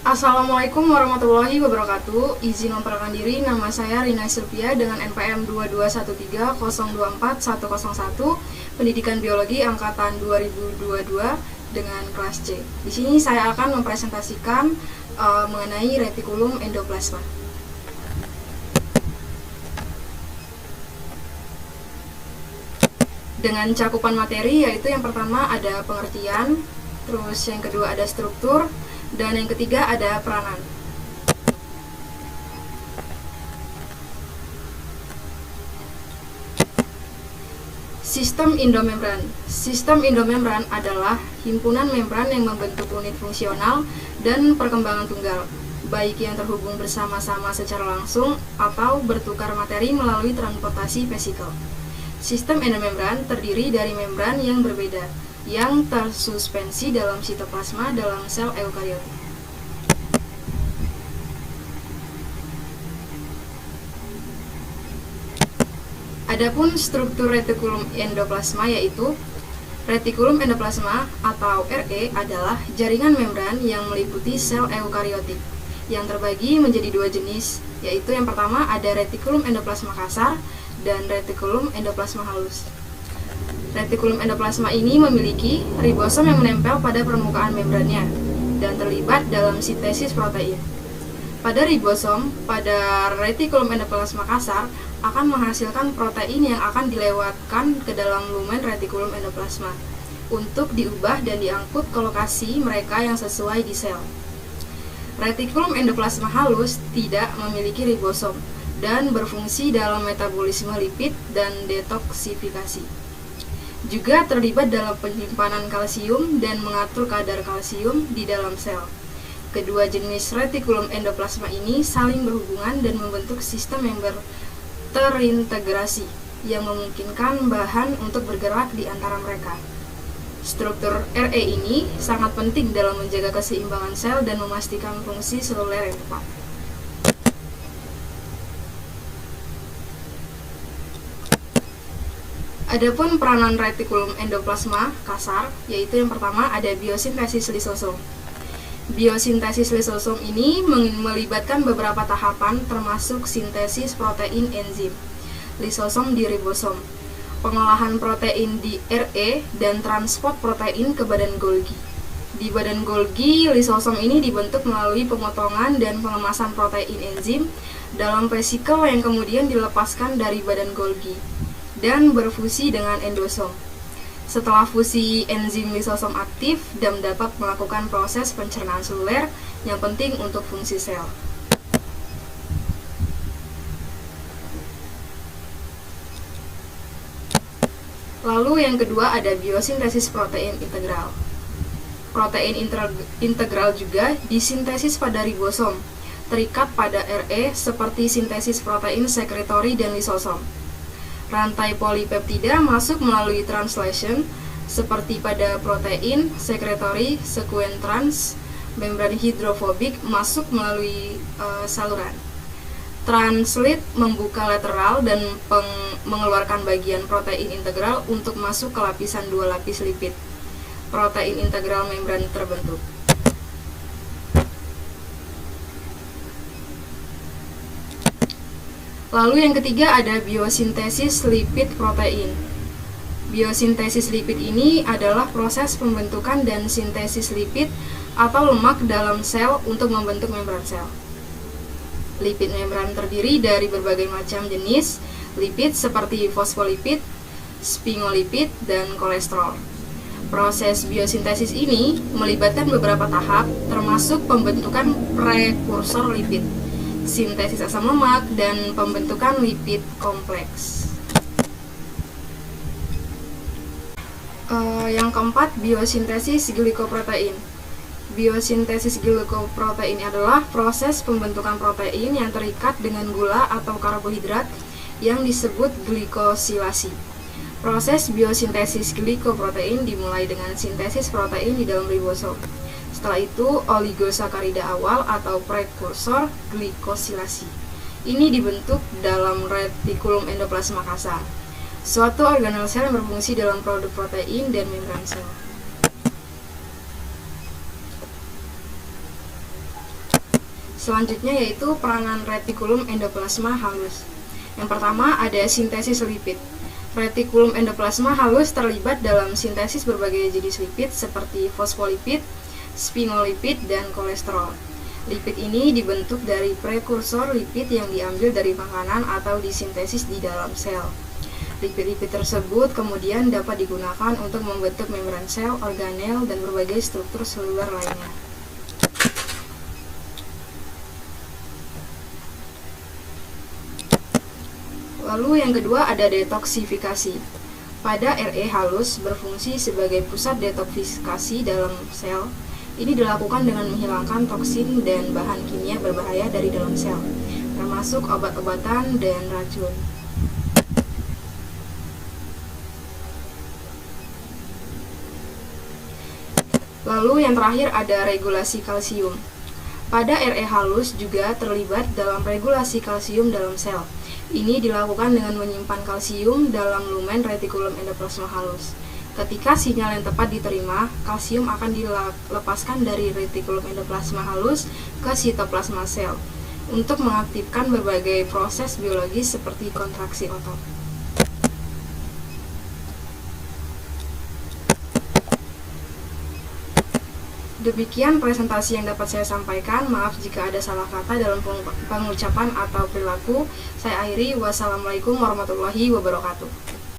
Assalamualaikum warahmatullahi wabarakatuh. Izin memperkenalkan diri, nama saya Rina Sylvia dengan NPM 221304101, Pendidikan Biologi angkatan 2022 dengan kelas C. Di sini saya akan mempresentasikan mengenai retikulum endoplasma. Dengan cakupan materi, yaitu yang pertama ada pengertian, terus yang kedua ada struktur, dan yang ketiga ada peranan. Sistem endomembran. Sistem endomembran adalah himpunan membran yang membentuk unit fungsional dan perkembangan tunggal, baik yang terhubung bersama-sama secara langsung atau bertukar materi melalui transportasi vesikel. Sistem endomembran terdiri dari membran yang berbeda, yang tersuspensi dalam sitoplasma dalam sel eukariot. Adapun struktur retikulum endoplasma yaitu retikulum endoplasma atau RE adalah jaringan membran yang meliputi sel eukariotik yang terbagi menjadi dua jenis, yaitu yang pertama ada retikulum endoplasma kasar dan retikulum endoplasma halus. Retikulum endoplasma ini memiliki ribosom yang menempel pada permukaan membrannya dan terlibat dalam sintesis protein. Pada ribosom, pada retikulum endoplasma kasar akan menghasilkan protein yang akan dilewatkan ke dalam lumen retikulum endoplasma untuk diubah dan diangkut ke lokasi mereka yang sesuai di sel. Retikulum endoplasma halus tidak memiliki ribosom dan berfungsi dalam metabolisme lipid dan detoksifikasi. Juga terlibat dalam penyimpanan kalsium dan mengatur kadar kalsium di dalam sel. Kedua jenis retikulum endoplasma ini saling berhubungan dan membentuk sistem yang terintegrasi yang memungkinkan bahan untuk bergerak di antara mereka. Struktur RE ini sangat penting dalam menjaga keseimbangan sel dan memastikan fungsi seluler yang tepat. Adapun peranan retikulum endoplasma kasar, yaitu yang pertama ada biosintesis lisosom. Biosintesis lisosom ini melibatkan beberapa tahapan termasuk sintesis protein enzim lisosom di ribosom, pengolahan protein di RE, dan transport protein ke badan Golgi. Di badan Golgi, lisosom ini dibentuk melalui pemotongan dan pengemasan protein enzim dalam vesikel yang kemudian dilepaskan dari badan Golgi dan berfusi dengan endosom. Setelah fusi, enzim lisosom aktif dan dapat melakukan proses pencernaan seluler yang penting untuk fungsi sel. Lalu yang kedua ada biosintesis protein integral. Protein integral juga disintesis pada ribosom, terikat pada RE seperti sintesis protein sekretori dan lisosom. Rantai polipeptida masuk melalui translation seperti pada protein sekretori sekuen trans, membran hidrofobik masuk melalui saluran. Translate membuka lateral dan mengeluarkan bagian protein integral untuk masuk ke lapisan dua lapis lipid. Protein integral membran terbentuk. Lalu yang ketiga ada biosintesis lipid protein. Biosintesis lipid ini adalah proses pembentukan dan sintesis lipid atau lemak dalam sel untuk membentuk membran sel. Lipid membran terdiri dari berbagai macam jenis lipid seperti fosfolipid, sphingolipid, dan kolesterol. Proses biosintesis ini melibatkan beberapa tahap termasuk pembentukan prekursor lipid, sintesis asam lemak, dan pembentukan lipid kompleks. Yang keempat, biosintesis glikoprotein. Biosintesis glikoprotein adalah proses pembentukan protein yang terikat dengan gula atau karbohidrat yang disebut glikosilasi. Proses biosintesis glikoprotein dimulai dengan sintesis protein di dalam ribosom. Setelah itu, oligosakarida awal atau prekursor glikosilasi ini dibentuk dalam retikulum endoplasma kasar, suatu organel sel yang berfungsi dalam produk protein dan membran sel. Selanjutnya yaitu peranan retikulum endoplasma halus. Yang pertama ada sintesis lipid. Retikulum endoplasma halus terlibat dalam sintesis berbagai jenis lipid seperti fosfolipid, sphingolipid, dan kolesterol. Lipid ini dibentuk dari prekursor lipid yang diambil dari makanan atau disintesis di dalam sel. Lipid-lipid tersebut kemudian dapat digunakan untuk membentuk membran sel, organel, dan berbagai struktur seluler lainnya. Lalu yang kedua ada detoksifikasi. Pada RE halus berfungsi sebagai pusat detoksifikasi dalam sel. Ini dilakukan dengan menghilangkan toksin dan bahan kimia berbahaya dari dalam sel, termasuk obat-obatan dan racun. Lalu yang terakhir ada regulasi kalsium. Pada RE halus juga terlibat dalam regulasi kalsium dalam sel. Ini dilakukan dengan menyimpan kalsium dalam lumen retikulum endoplasma halus. Ketika sinyal yang tepat diterima, kalsium akan dilepaskan dari retikulum endoplasma halus ke sitoplasma sel untuk mengaktifkan berbagai proses biologis seperti kontraksi otot. Demikian presentasi yang dapat saya sampaikan. Maaf jika ada salah kata dalam pengucapan atau perilaku. Saya akhiri. Wassalamualaikum warahmatullahi wabarakatuh.